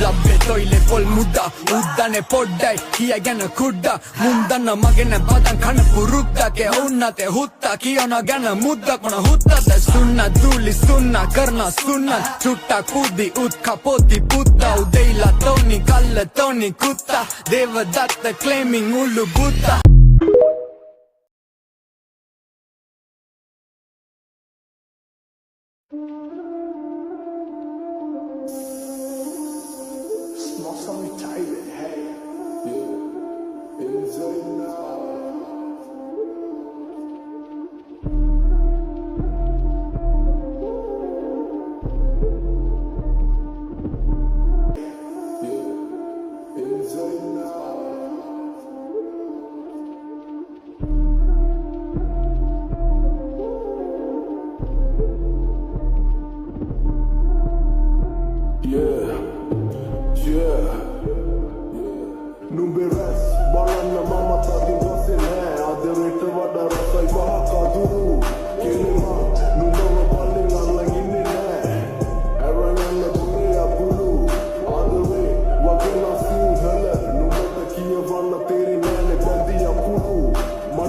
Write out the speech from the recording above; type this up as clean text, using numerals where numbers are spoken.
ලබ්බේ තොයිලේ පොල් මුඩා උද්දනේ පොඩ්ඩයි කියගෙන කුඩ්ඩා මුන්දන්න මගෙන බදන් කන පුරුද්දගේ උන්නතේ හුත්තා කියන ගැන මුද්දක් මොන හුත්තද සුන්න දූලි සුන්න කරන සුන්න චුට්ටා කුදි උත් කපොති පුත්තා උදෙයිලා තෝනි කල්ල තෝනි කුත්තා Devadatta claiming උල්ලු බුත්තා It's not so tired.